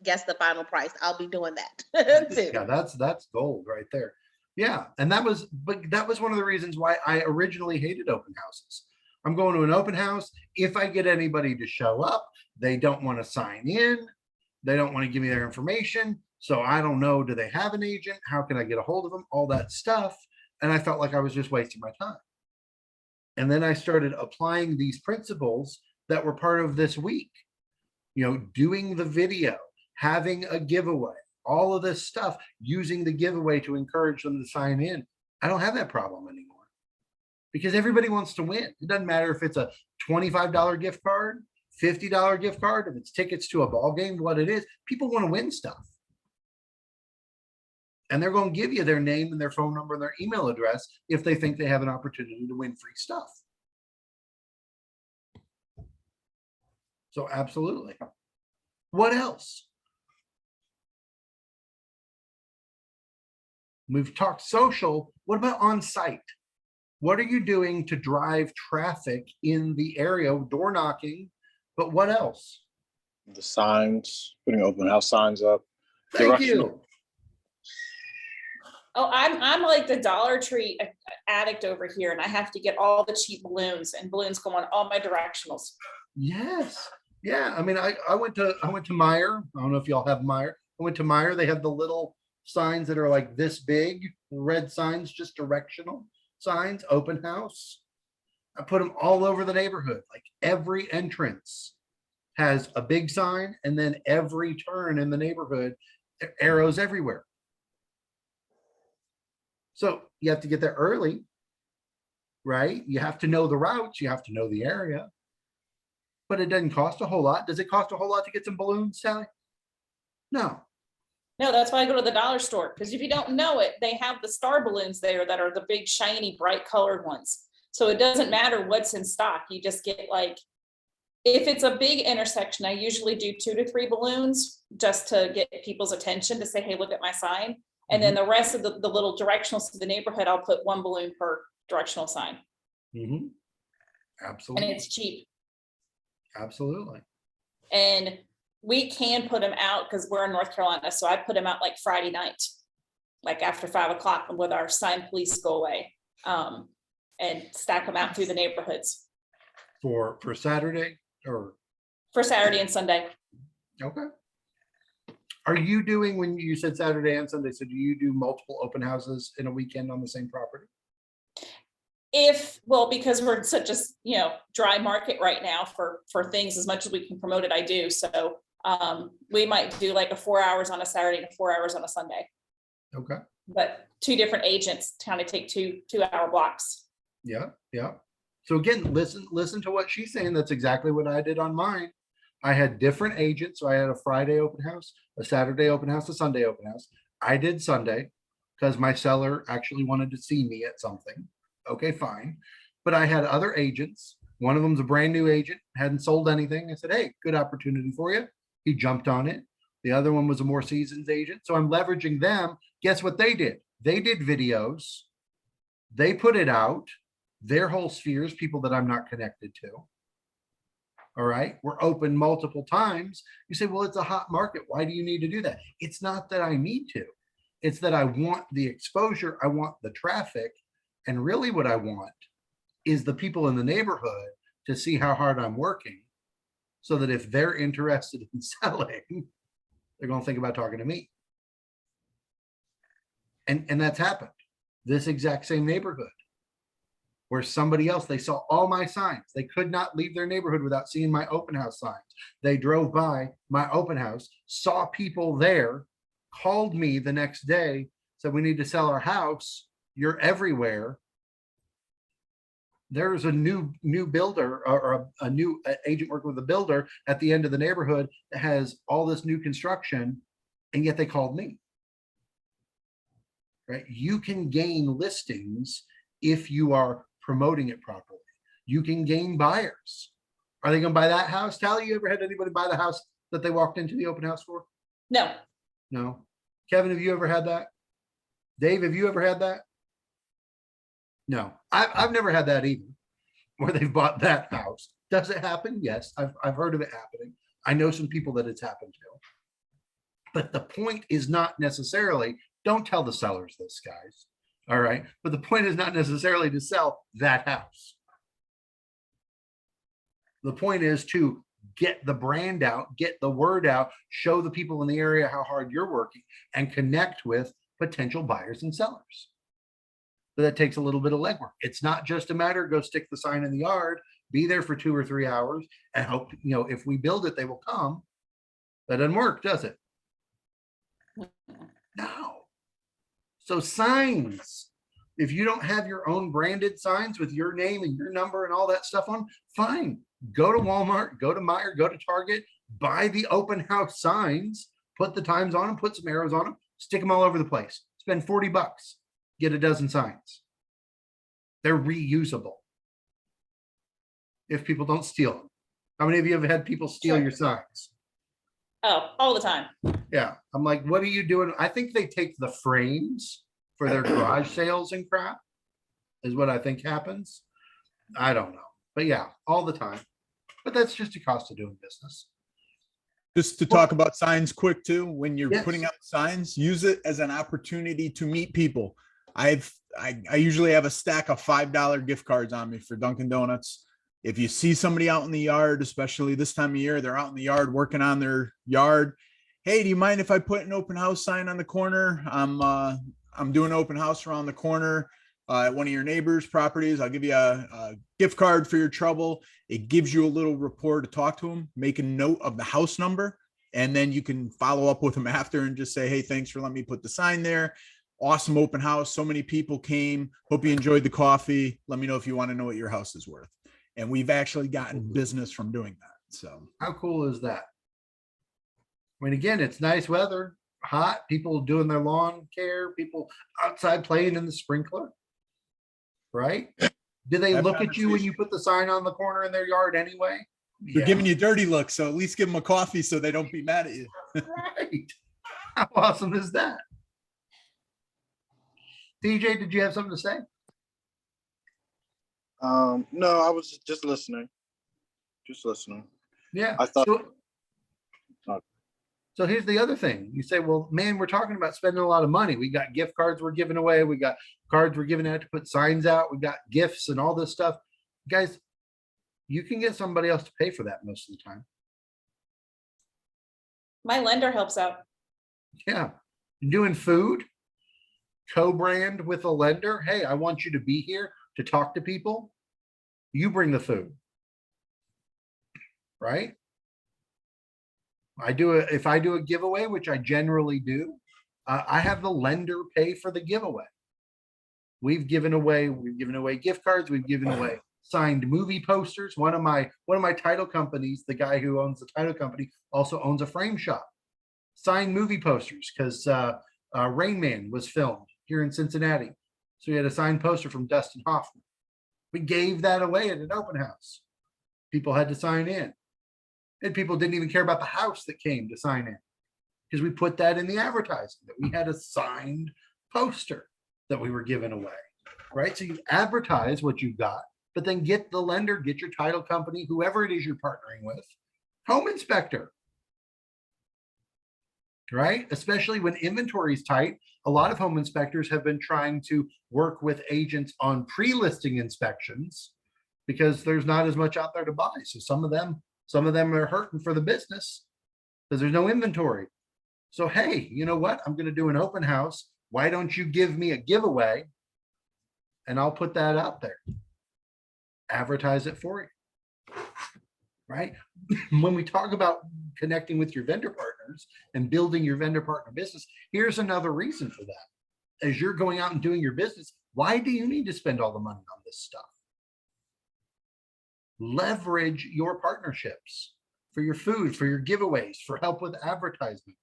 guess the final price. I'll be doing that too. Yeah, that's gold right there. Yeah, and that was one of the reasons why I originally hated open houses. I'm going to an open house. If I get anybody to show up, they don't want to sign in. They don't want to give me their information. So I don't know, do they have an agent? How can I get a hold of them? All that stuff. And I felt like I was just wasting my time. And then I started applying these principles that were part of this week, doing the video, having a giveaway, all of this stuff, using the giveaway to encourage them to sign in. I don't have that problem anymore because everybody wants to win. It doesn't matter if it's a $25 gift card, $50 gift card, if it's tickets to a ball game, what it is. People want to win stuff. And they're going to give you their name and their phone number and their email address if they think they have an opportunity to win free stuff. So absolutely. What else? We've talked social. What about on site? What are you doing to drive traffic in the area? Door knocking, but what else? The signs, putting open house signs up. Thank Directional. you. Oh, I'm like the Dollar Tree addict over here, and I have to get all the cheap balloons, and balloons go on all my directionals. Yes. Yeah. I mean, I went to Meijer. I don't know if y'all have Meijer. I went to Meijer. They have the little signs that are like this big, red signs, just directional signs, open house. I put them all over the neighborhood. Like every entrance has a big sign, and then every turn in the neighborhood, arrows everywhere. So you have to get there early, right? You have to know the routes. You have to know the area. But it doesn't cost a whole lot. Does it cost a whole lot to get some balloons, Sally? No. No, that's why I go to the dollar store, because if you don't know it, they have the star balloons there that are the big, shiny, bright colored ones. So it doesn't matter what's in stock. You just get like, if it's a big intersection, I usually do 2 to 3 balloons just to get people's attention to say, hey, look at my sign. And then the rest of the little directionals to the neighborhood, I'll put 1 balloon per directional sign. Mm-hmm. Absolutely. And it's cheap. Absolutely. And we can put them out because we're in North Carolina. So I put them out like Friday night, like after 5 o'clock, with our sign police go away, and stack them out through the neighborhoods For Saturday or? for Saturday and Sunday. Okay. Are you doing, when you said Saturday and Sunday, so do you do multiple open houses in a weekend on the same property? Because we're in such a, dry market right now for things, as much as we can promote it, I do. So we might do like a 4 hours on a Saturday and 4 hours on a Sunday. Okay. But 2 different agents kind of take 2-hour blocks. Yeah. Yeah. So again, listen to what she's saying. That's exactly what I did on mine. I had different agents. So I had a Friday open house, a Saturday open house, a Sunday open house. I did Sunday because my seller actually wanted to see me at something. Okay, fine. But I had other agents. One of them's a brand new agent, hadn't sold anything. I said, hey, good opportunity for you. He jumped on it. The other one was a more seasoned agent. So I'm leveraging them. Guess what they did? They did videos. They put it out. Their whole spheres, people that I'm not connected to. All right. We're open multiple times. You say, well, it's a hot market. Why do you need to do that? It's not that I need to. It's that I want the exposure. I want the traffic. And really what I want is the people in the neighborhood to see how hard I'm working, so that if they're interested in selling, they're going to think about talking to me. And that's happened. This exact same neighborhood where somebody else, they saw all my signs. They could not leave their neighborhood without seeing my open house signs. They drove by my open house, saw people there, called me the next day, said, we need to sell our house. You're everywhere. There's a new builder or a new agent working with a builder at the end of the neighborhood that has all this new construction, and yet they called me. Right? You can gain listings if you are promoting it properly. You can gain buyers. Are they going to buy that house? Tally, you ever had anybody buy the house that they walked into the open house for? No, No. Kevin, have you ever had that? Dave, have you ever had that? No, I've never had that either, where they've bought that house. Does it happen? Yes, I've heard of it happening. I know some people that it's happened to. But the point is not necessarily, don't tell the sellers this, guys. All right. But the point is not necessarily to sell that house. The point is to get the brand out, get the word out, show the people in the area how hard you're working, and connect with potential buyers and sellers. But that takes a little bit of legwork. It's not just a matter of go stick the sign in the yard, be there for 2 or 3 hours, and hope, if we build it, they will come. That doesn't work, does it? No. So signs, if you don't have your own branded signs with your name and your number and all that stuff on, fine. Go to Walmart, go to Meijer, go to Target, buy the open house signs, put the times on them, put some arrows on them, stick them all over the place. Spend $40, get a dozen signs. They're reusable if people don't steal them. How many of you have had people steal your signs? Oh, all the time. Yeah, I'm like, what are you doing? I think they take the frames for their garage sales and crap is what I think happens. I don't know, but yeah, all the time. But that's just a cost of doing business. Just to talk about signs quick too, when you're Yes. putting out signs, use it as an opportunity to meet people. I usually have a stack of $5 gift cards on me for Dunkin' Donuts. If you see somebody out in the yard, especially this time of year, they're out in the yard working on their yard. Hey, do you mind if I put an open house sign on the corner? I'm doing an open house around the corner at one of your neighbors' properties. I'll give you a gift card for your trouble. It gives you a little rapport to talk to them, make a note of the house number, and then you can follow up with them after and just say, hey, thanks for letting me put the sign there. Awesome open house. So many people came. Hope you enjoyed the coffee. Let me know if you want to know what your house is worth. And we've actually gotten business from doing that. So How cool is that? I mean, again, it's nice weather, hot, people doing their lawn care, people outside playing in the sprinkler. Right? Do they Have look at you when you put the sign on the corner in their yard anyway? they're giving you dirty looks. So at least give them a coffee so they don't be mad at you. Right. How awesome is that? DJ, did you have something to say? No, I was just listening. Just listening. Yeah. I thought- So here's the other thing. You say, well, man, we're talking about spending a lot of money. We got gift cards we're giving away. We got cards we're giving out to put signs out. We got gifts and all this stuff. Guys, you can get somebody else to pay for that most of the time. My lender helps out. Yeah. Doing food, co-brand with a lender. Hey, I want you to be here to talk to people. You bring the food. Right? If I do a giveaway, which I generally do, I have the lender pay for the giveaway. We've given away gift cards. We've given away signed movie posters. One of my title companies, the guy who owns the title company, also owns a frame shop. Signed movie posters because Rain Man was filmed here in Cincinnati, so we had a signed poster from Dustin Hoffman. We gave that away at an open house. People had to sign in. And people didn't even care about the house that came to sign in because we put that in the advertising that we had a signed poster that we were giving away, right? So you advertise what you've got, but then get the lender, get your title company, whoever it is you're partnering with, home inspector, right? Especially when inventory is tight. A lot of home inspectors have been trying to work with agents on pre-listing inspections because there's not as much out there to buy. So some of them are hurting for the business because there's no inventory. So, hey, you know what? I'm going to do an open house. Why don't you give me a giveaway and I'll put that out there. Advertise it for you. Right? When we talk about connecting with your vendor partners and building your vendor partner business, here's another reason for that. As you're going out and doing your business, why do you need to spend all the money on this stuff? Leverage your partnerships for your food, for your giveaways, for help with advertisement,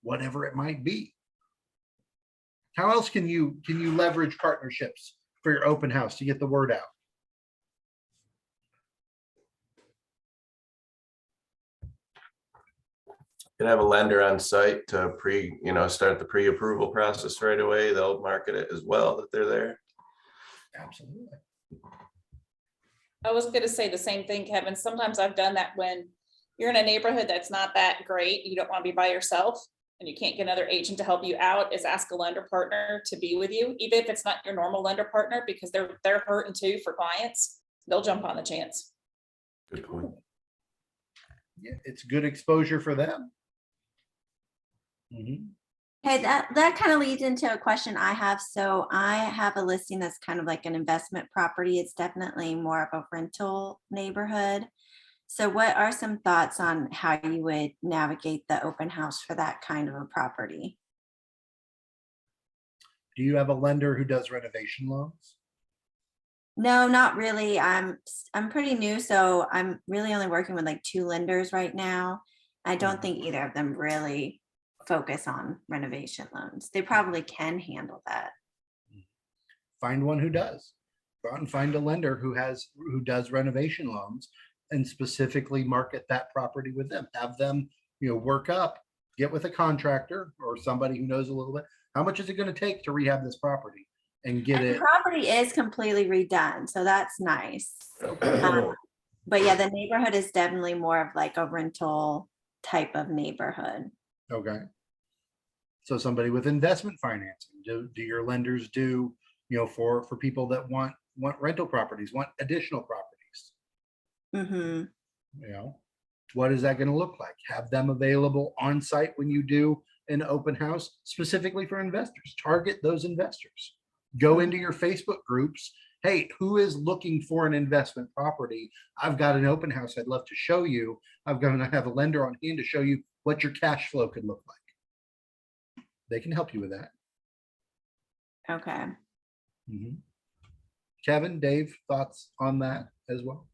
whatever it might be. How else can you leverage partnerships for your open house to get the word out? can have a lender on site to start the pre-approval process right away. They'll market it as well that they're there. Absolutely. I was gonna say the same thing, Kevin. Sometimes I've done that when you're in a neighborhood that's not that great, you don't want to be by yourself and you can't get another agent to help you out, is ask a lender partner to be with you, even if it's not your normal lender partner, because they're hurting too for clients. They'll jump on the chance. Good point. Yeah, it's good exposure for them. Mhm. Okay, that kind of leads into a question I have. So I have a listing that's kind of like an investment property. It's definitely more of a rental neighborhood. So what are some thoughts on how you would navigate the open house for that kind of a property? Do you have a lender who does renovation loans? No, not really. I'm pretty new, so I'm really only working with like 2 lenders right now. I don't think either of them really focus on renovation loans. They probably can handle that. Find one who does. Go out and find a lender who does renovation loans and specifically market that property with them. Have them, work up, get with a contractor or somebody who knows a little bit. How much is it going to take to rehab this property and get And the it? property is completely redone, so that's nice. But yeah, the neighborhood is definitely more of like a rental type of neighborhood. Okay. So somebody with investment financing, do your lenders do, for people that want rental properties, want additional properties? Mm-hmm. What is that going to look like? Have them available on site when you do an open house specifically for investors. Target those investors. Go into your Facebook groups. Hey, who is looking for an investment property? I've got an open house I'd love to show you. I'm going to have a lender on hand to show you what your cash flow could look like. They can help you with that. Okay. Mhm. Kevin, Dave, thoughts on that as well?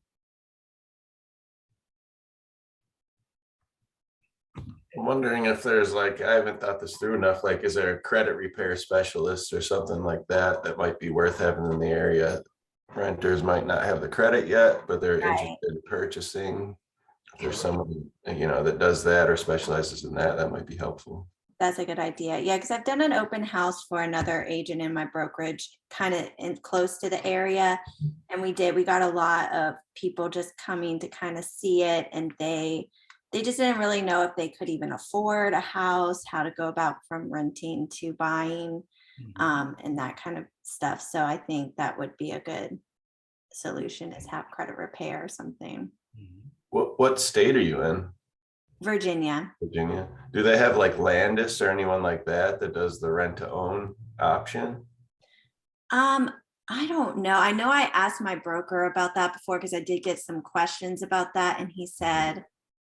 I'm wondering if there's I haven't thought this through enough, is there a credit repair specialist or something like that that might be worth having in the area? Renters might not have the credit yet, but they're Right. interested in purchasing. If there's someone, that does that or specializes in that, that might be helpful. That's a good idea. Yeah, because I've done an open house for another agent in my brokerage, kind of in close to the area. And we got a lot of people just coming to kind of see it. And they just didn't really know if they could even afford a house, how to go about from renting to buying, and that kind of stuff. So I think that would be a good solution, is have credit repair or something. What state are you in? Virginia. Virginia. Do they have Landis or anyone like that does the rent to own option? I don't know. I know I asked my broker about that before because I did get some questions about that, and he said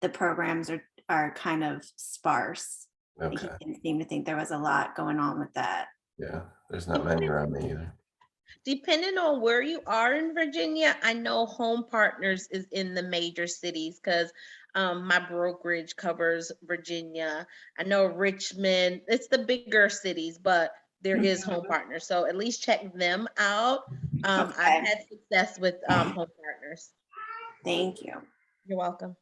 the programs are kind of sparse. Okay. He didn't seem to think there was a lot going on with that. Yeah, there's not many around me either. Depending on where you are in Virginia, I know Home Partners is in the major cities because my brokerage covers Virginia. I know Richmond, it's the bigger cities, but there is Home Partners. So at least check them out. I've had success with Home Partners. Thank you. You're welcome.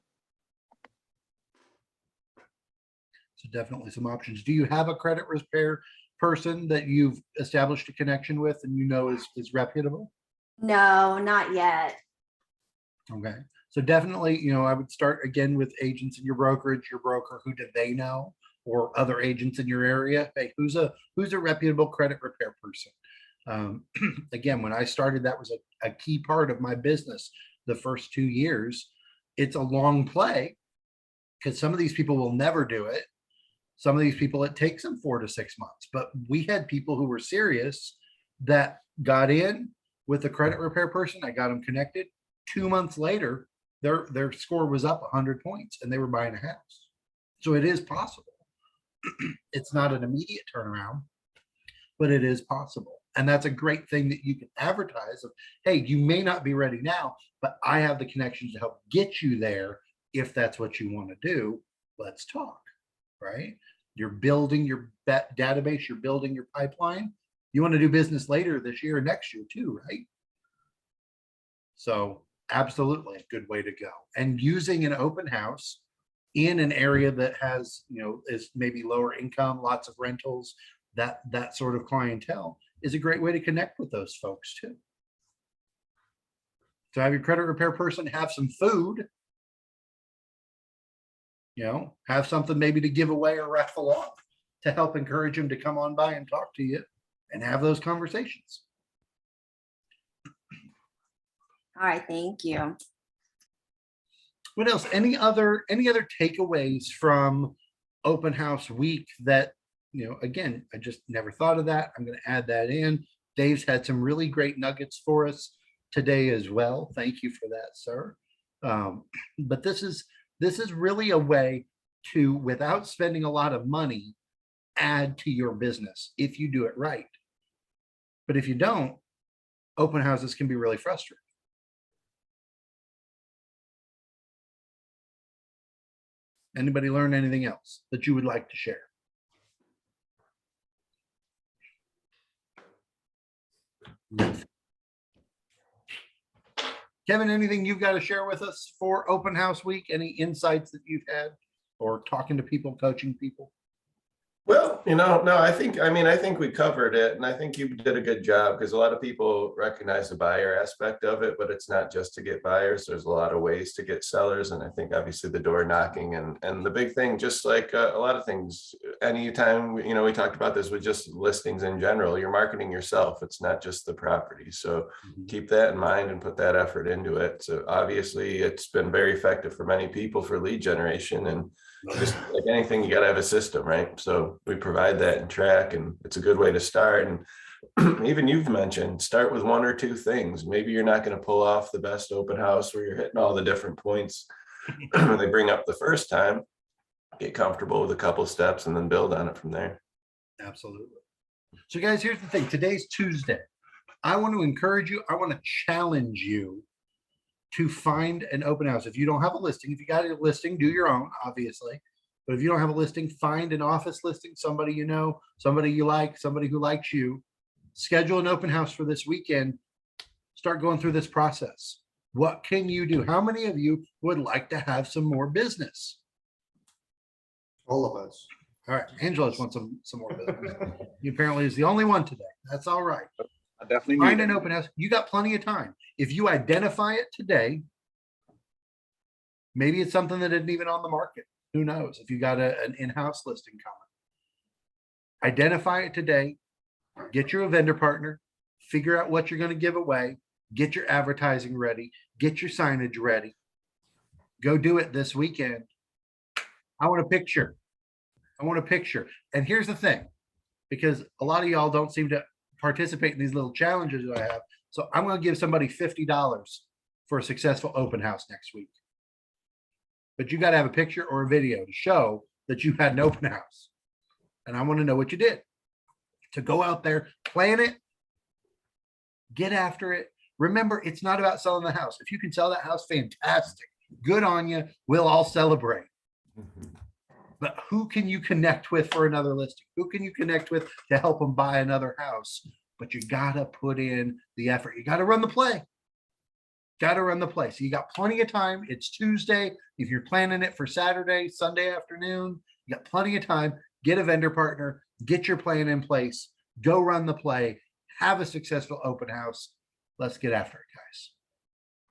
So definitely some options. Do you have a credit repair person that you've established a connection with and is reputable? No, not yet. Okay. So definitely, I would start again with agents in your brokerage, your broker, who do they know, or other agents in your area. Hey, who's a reputable credit repair person? Again, when I started, that was a key part of my business the first 2 years. It's a long play because some of these people will never do it. Some of these people, it takes them 4 to 6 months, but we had people who were serious that got in with a credit repair person. I got them connected. 2 months later, their score was up 100 points and they were buying a house. So it is possible. It's not an immediate turnaround, but it is possible. And that's a great thing that you can advertise of, hey, you may not be ready now, but I have the connections to help get you there. If that's what you want to do, let's talk, right? You're building your database, you're building your pipeline. You want to do business later this year or next year too, right? So absolutely a good way to go. And using an open house in an area that has, is maybe lower income, lots of rentals, that sort of clientele is a great way to connect with those folks too. To have your credit repair person have some food, have something maybe to give away or raffle off to help encourage them to come on by and talk to you and have those conversations. All right, thank you. What else? Any other takeaways from open house week that, again, I just never thought of that. I'm going to add that in. Dave's had some really great nuggets for us today as well. Thank you for that, sir. But this is really a way to, without spending a lot of money, add to your business if you do it right. But if you don't, open houses can be really frustrating. Anybody learn anything else that you would like to share? Kevin, anything you've got to share with us for open house week? Any insights that you've had or talking to people, coaching people? Well, no, I think we covered it, and I think you did a good job, because a lot of people recognize the buyer aspect of it, but it's not just to get buyers. There's a lot of ways to get sellers. And I think obviously the door knocking and the big thing, just like a lot of things, anytime, we talked about this with just listings in general, you're marketing yourself. It's not just the property. So keep that in mind and put that effort into it. So obviously it's been very effective for many people for lead generation, and just like anything, you got to have a system, right? So we provide that and track, and it's a good way to start. And even you've mentioned, start with one or two things. Maybe you're not going to pull off the best open house where you're hitting all the different points they bring up the first time. Get comfortable with a couple steps and then build on it from there. Absolutely. So guys, here's the thing. Today's Tuesday. I want to encourage you. I want to challenge you to find an open house. If you don't have a listing, if you got a listing, do your own, obviously. But if you don't have a listing, find an office listing, somebody you know, somebody you like, somebody who likes you. Schedule an open house for this weekend. Start going through this process. What can you do? How many of you would like to have some more business? All of us. All right, Angela just wants some more business. He apparently is the only one today. That's all right. I definitely Find need an it. open house. You got plenty of time. If you identify it today, maybe it's something that isn't even on the market. Who knows? If you got an in-house listing coming, identify it today, get you a vendor partner, figure out what you're going to give away, get your advertising ready, get your signage ready, go do it this weekend. I want a picture. And here's the thing, because a lot of y'all don't seem to participate in these little challenges that I have. So I'm going to give somebody $50 for a successful open house next week. But you got to have a picture or a video to show that you had an open house. And I want to know what you did. To go out there, plan it, get after it. Remember, it's not about selling the house. If you can sell that house, fantastic. Good on you. We'll all celebrate. But who can you connect with for another listing? Who can you connect with to help them buy another house? But you got to put in the effort. You got to run the play. So you got plenty of time. It's Tuesday. If you're planning it for Saturday, Sunday afternoon, you got plenty of time. Get a vendor partner, get your plan in place, go run the play, have a successful open house. Let's get after it, guys.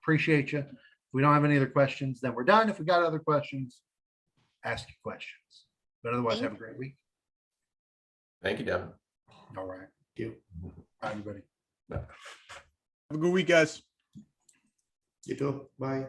Appreciate you. If we don't have any other questions, then we're done. If we got other questions, ask your questions. But otherwise, have a great week. Thank you, Devin. All right. Thank you. Bye, everybody. Have a good week, guys. You too. Bye.